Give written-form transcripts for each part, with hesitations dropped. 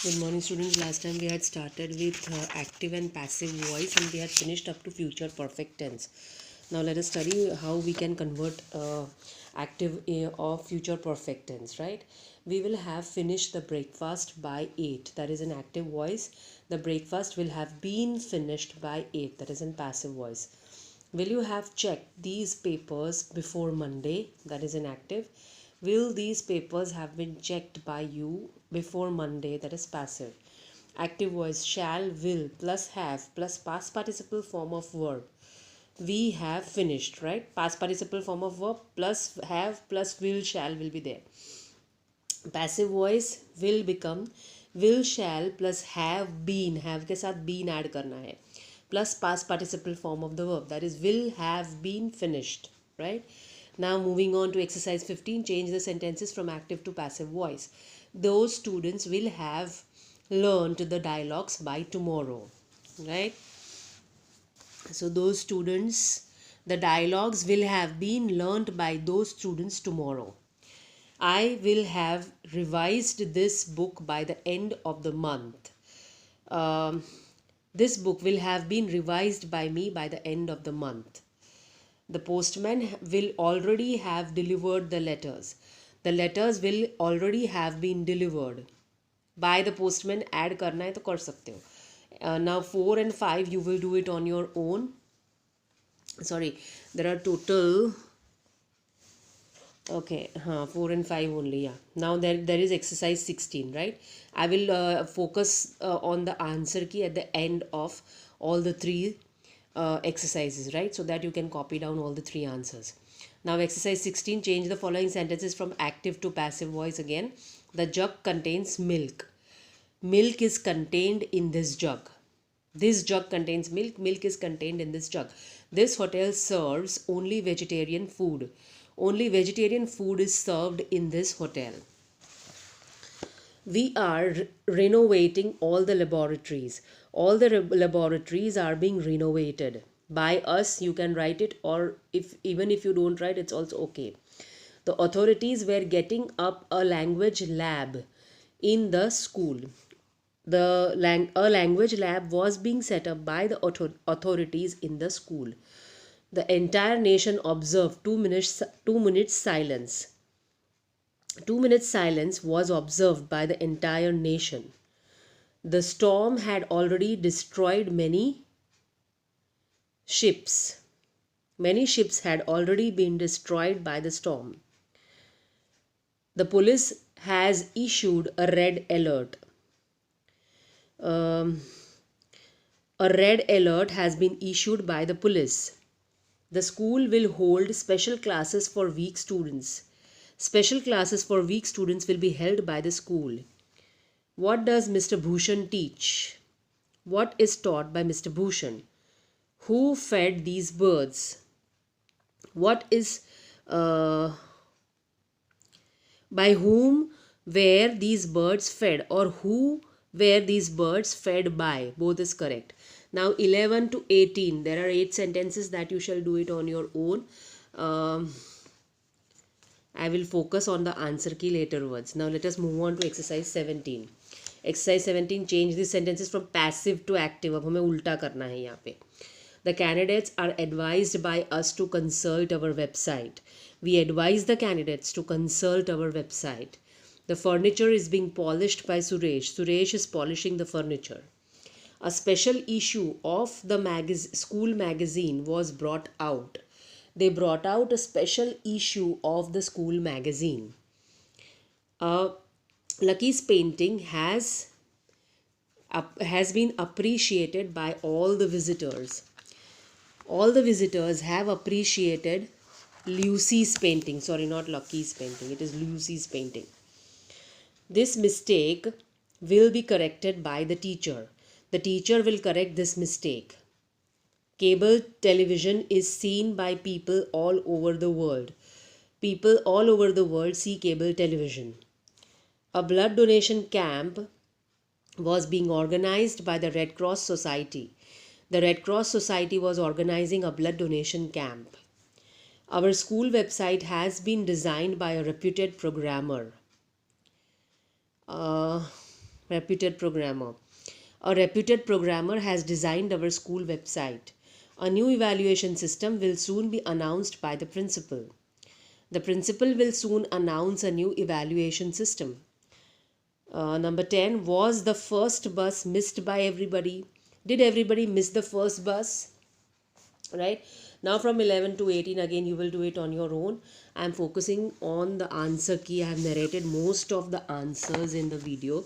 Good morning, students. Last time we had started with active and passive voice, and we had finished up to future perfect tense. Now let us study how we can convert active or future perfect tense, right? We will have finished the breakfast by 8, that is an active voice. The breakfast will have been finished by 8, that is in passive voice. Will you have checked these papers before Monday, that is in active. Will these papers have been checked by you before Monday, that is passive. Active voice shall, will plus have plus past participle form of verb. We have finished, right? Past participle form of verb plus have plus will be there. Passive voice will become will shall plus have been, have के साथ been add करना है, plus past participle form of the verb, that is will have been finished, right? Now moving on to exercise 15, change the sentences from active to passive voice. Those students will have learned the dialogues by tomorrow, right? So those students, the dialogues will have been learned by those students tomorrow. I will have revised this book by the end of the month. This book will have been revised by me by the end of the month. The postman will already have delivered the letters. The letters will already have been delivered. By the postman add करना है तो कर सकते हो. Now 4 and 5 you will do it on your own. Sorry, there are total. Okay, 4 and 5 only, yeah. Now there is exercise 16, right? I will focus on the answer key at the end of all the three exercises, right? So that you can copy down all the three answers. Now exercise 16, change the following sentences from active to passive voice again. The jug contains milk. Milk is contained in this jug. This jug contains milk. Milk is contained in this jug. This hotel serves only vegetarian food. Only vegetarian food is served in this hotel. We are renovating all the laboratories. All the laboratories are being renovated. By us, you can write it, or even if you don't write, it's also okay. The authorities were getting up a language lab in the school. A language lab was being set up by the authorities in the school. The entire nation observed 2 minutes silence. 2 minutes silence was observed by the entire nation. The storm had already destroyed many ships. Many ships had already been destroyed by the storm. The police has issued a red alert. A red alert has been issued by the police. The school will hold special classes for weak students. Special classes for weak students will be held by the school. What does Mr. Bhushan teach? What is taught by Mr. Bhushan? Who fed these birds? What is by whom were these birds fed, or who were these birds fed by? Both is correct. Now 11 to 18, there are 8 sentences that you shall do it on your own. I will focus on the answer key later words. Now let us move on to exercise 17. Exercise 17, change the sentences from passive to active. अब हमें उल्टा करना है यहाँ पे. The candidates are advised by us to consult our website. We advise the candidates to consult our website. The furniture is being polished by Suresh. Suresh is polishing the furniture. A special issue of the school magazine was brought out. They brought out a special issue of the school magazine. Lucky's painting has been appreciated by all the visitors. All the visitors have appreciated Lucy's painting. Sorry, not Lucky's painting. It is Lucy's painting. This mistake will be corrected by the teacher. The teacher will correct this mistake. Cable television is seen by people all over the world. People all over the world see cable television. A blood donation camp was being organized by the Red Cross Society. The Red Cross Society was organizing a blood donation camp. Our school website has been designed by a reputed programmer. reputed programmer. A reputed programmer has designed our school website. A new evaluation system will soon be announced by the principal. The principal will soon announce a new evaluation system. Number 10, was the first bus missed by everybody? Did everybody miss the first bus? Right? Now from 11 to 18, again you will do it on your own. I am focusing on the answer key. I have narrated most of the answers in the video.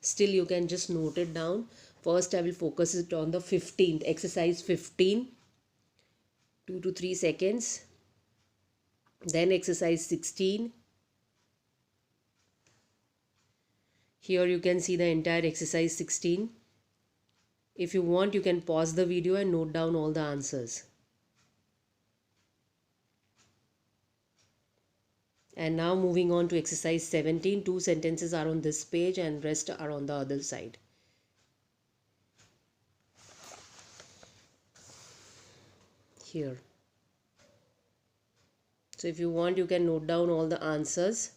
Still you can just note it down. First I will focus it on the 15th, exercise 15, 2 to 3 seconds. Then exercise 16. Here you can see the entire exercise 16. If you want, you can pause the video and note down all the answers. And now moving on to exercise 17. 2 sentences are on this page and rest are on the other side. Here. So if you want, you can note down all the answers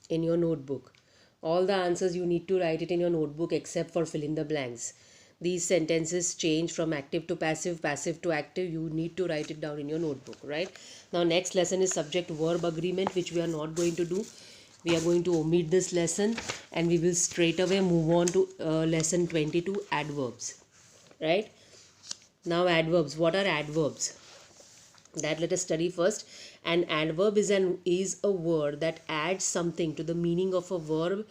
in your notebook. All the answers you need to write it in your notebook except for fill in the blanks. These sentences change from active to passive, passive to active. You need to write it down in your notebook, right? Now next lesson is subject verb agreement, which we are not going to do. We are going to omit this lesson and we will straight away move on to lesson 22, adverbs, right? Now adverbs. What are adverbs? That let us study first. An adverb is a word that adds something to the meaning of a verb,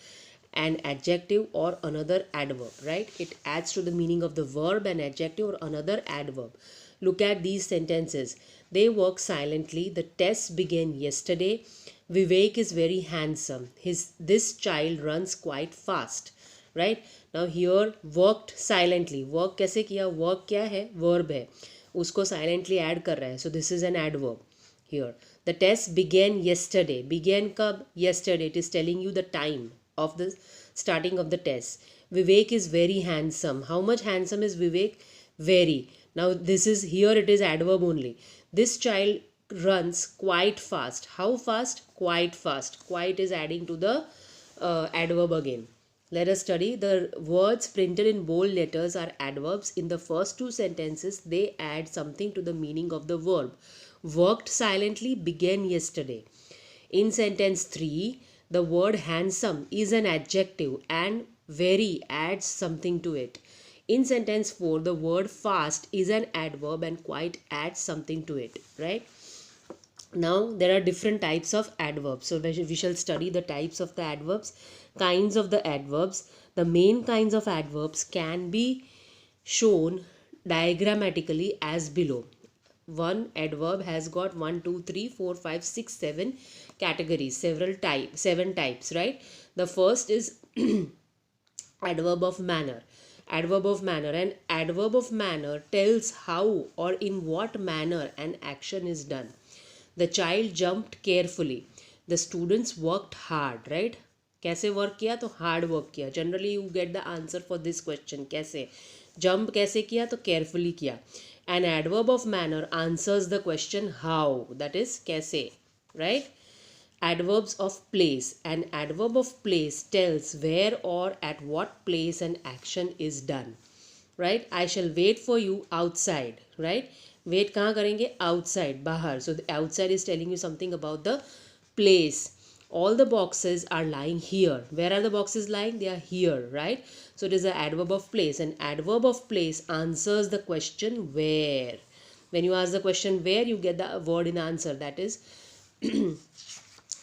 an adjective or another adverb, right? It adds to the meaning of the verb, an adjective or another adverb. Look at these sentences. They work silently. The test began yesterday. Vivek is very handsome. This child runs quite fast, right? Now here worked silently. Work कैसे किया? Work क्या है? Verb है. उसको silently add कर रहा है. So this is an adverb. Here the test began yesterday. Began कब? Yesterday. It is telling you the time of the starting of the test. Vivek is very handsome. How much handsome is Vivek? Very. Now this is, here it is adverb only. This child runs quite fast. How fast? Quite fast. Quite is adding to the adverb again. Let us study. The words printed in bold letters are adverbs. In the first 2 sentences, they add something to the meaning of the verb. Worked silently, began yesterday. In sentence 3, the word handsome is an adjective and very adds something to it. In sentence 4, the word fast is an adverb and quite adds something to it, right? Now there are different types of adverbs. So we shall study the types of the adverbs, kinds of the adverbs. The main kinds of adverbs can be shown diagrammatically as below. One adverb has got 1, 2, 3, 4, 5, 6, 7 categories, 7 types, right? The first is adverb of manner. Adverb of manner. An adverb of manner tells how or in what manner an action is done. The child jumped carefully. The students worked hard, right? कैसे work किया? तो hard work किया. Generally you get the answer for this question. कैसे? Jump कैसे किया? तो carefully किया. An adverb of manner answers the question how, that is कैसे, right? Adverbs of place. An adverb of place tells where or at what place an action is done, right? I shall wait for you outside, right? Wait कहाँ करेंगे? Outside, बाहर. So the outside is telling you something about the place. All the boxes are lying here. Where are the boxes lying? They are here, right? So it is an adverb of place. An adverb of place answers the question where. When you ask the question where, you get the word in answer. That is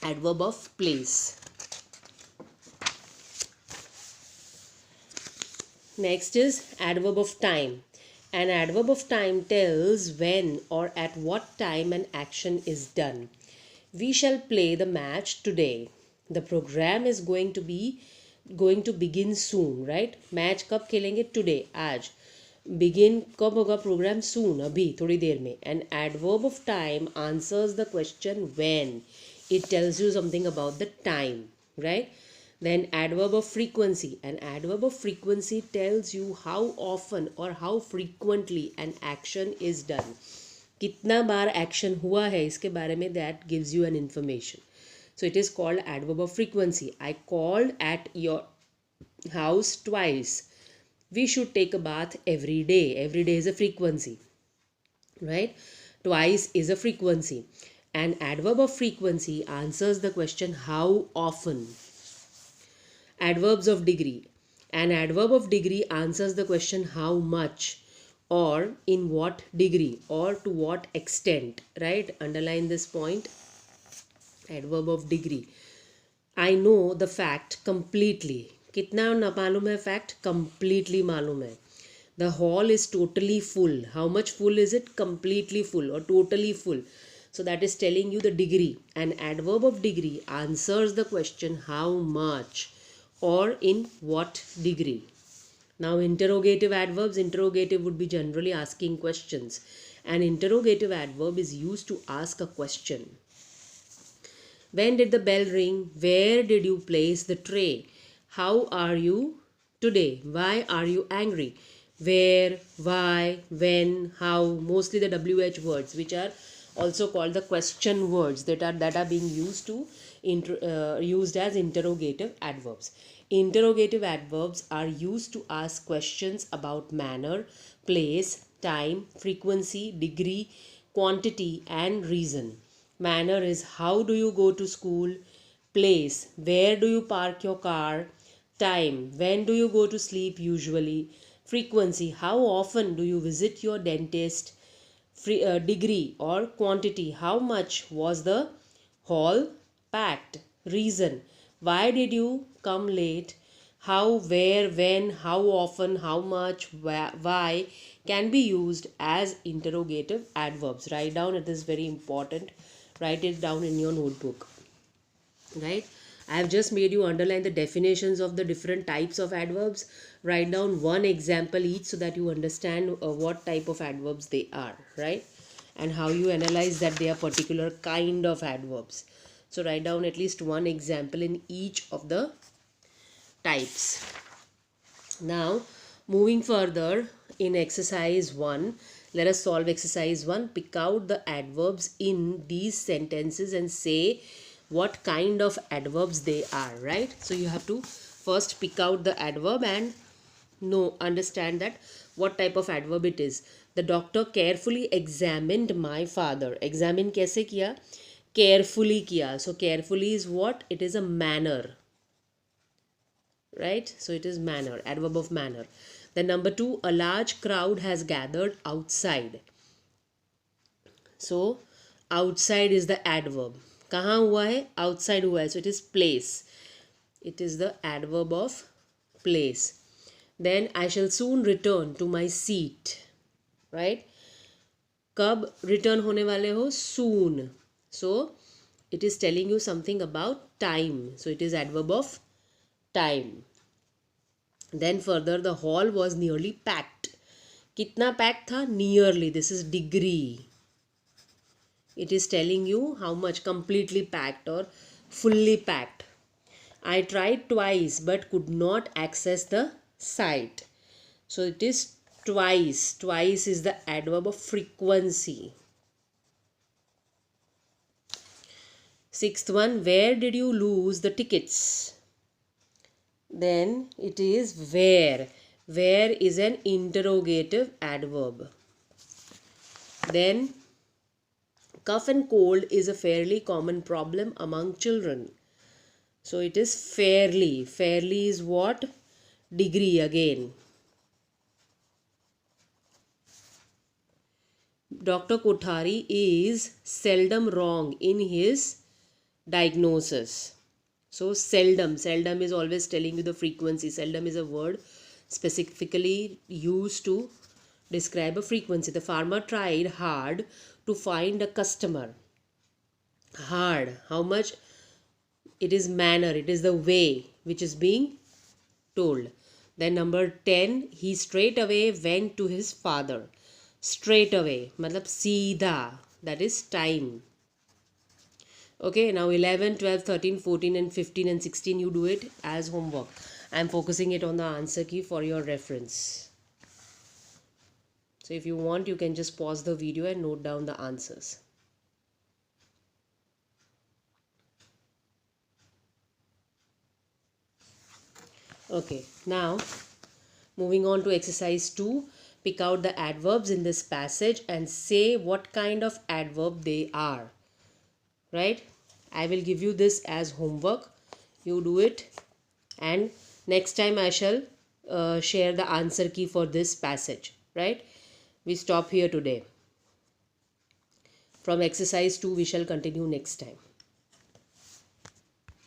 adverb of place. Next is adverb of time. An adverb of time tells when or at what time an action is done. We shall play the match today. The program is going to begin soon, right? Match कब खेलेंगे? Today, आज. Begin कब होगा program? Soon, अभी थोड़ी देर में. An adverb of time answers the question when. It tells you something about the time, right? Then adverb of frequency. An adverb of frequency tells you how often or how frequently an action is done. कितना बार action हुआ है इसके बारे में that gives you an information. So it is called adverb of frequency. I called at your house twice. We should take a bath every day. Every day is a frequency, right? Twice is a frequency. An adverb of frequency answers the question how often. Adverbs of degree. An adverb of degree answers the question how much, or in what degree, or to what extent, right? Underline this point. Adverb of degree. I know the fact completely. कितना न मालूम है fact? Completely मालूम है. The hall is totally full. How much full is it? Completely full or totally full. So that is telling you the degree. An adverb of degree answers the question how much or in what degree. Now interrogative adverbs. Interrogative would be generally asking questions. An interrogative adverb is used to ask a question. When did the bell ring? Where did you place the tray? How are you today? Why are you angry? Where, why, when, how, mostly the WH words, which are also called the question words that are being used to used as interrogative adverbs. Interrogative adverbs are used to ask questions about manner, place, time, frequency, degree, quantity, and reason. Manner is how do you go to school? Place, where do you park your car? Time, when do you go to sleep usually? Frequency, how often do you visit your dentist? Degree or quantity, how much was the hall packed? Reason, why did you come late? How, where, when, how often, how much, why can be used as interrogative adverbs. Write down, it is very important. Write it down in your notebook, right? I have just made you underline the definitions of the different types of adverbs. Write down one example each so that you understand what type of adverbs they are, right? And how you analyze that they are particular kind of adverbs. So write down at least one example in each of the types. Now moving further in exercise 1, let us solve exercise 1. Pick out the adverbs in these sentences and say what kind of adverbs they are, right? So you have to first pick out the adverb and understand that what type of adverb it is. The doctor carefully examined my father. Examine कैसे किया? Carefully किया. So carefully is what? It is a manner, right? So it is manner, adverb of manner. Then number 2, a large crowd has gathered outside. So outside is the adverb. कहाँ हुआ है? Outside हुआ है. So it is place. It is the adverb of place. Then I shall soon return to my seat, right? कब return होने वाले हो? Soon. So it is telling you something about time. So it is adverb of time. Then further, the hall was nearly packed. कितना packed था? Nearly. This is degree. It is telling you how much completely packed or fully packed. I tried twice but could not access the site. So it is twice. Twice is the adverb of frequency. Sixth one, where did you lose the tickets? Then it is where. Where is an interrogative adverb. Then cough and cold is a fairly common problem among children. So it is fairly. Fairly is what? Degree again. Dr. Kothari is seldom wrong in his diagnosis. So seldom. Seldom is always telling you the frequency. Seldom is a word specifically used to describe a frequency. The farmer tried hard to find a customer. Hard. How much? It is manner. It is the way which is being told. Then number 10, he straight away went to his father. Straight away. Matlab सीधा. That is time. Okay, now 11, 12, 13, 14 and 15 and 16 you do it as homework. I am focusing it on the answer key for your reference. So if you want, you can just pause the video and note down the answers. Okay, now moving on to exercise 2. Pick out the adverbs in this passage and say what kind of adverb they are. Right? I will give you this as homework. You do it, and next time I shall share the answer key for this passage. Right? We stop here today. From exercise 2 we shall continue next time.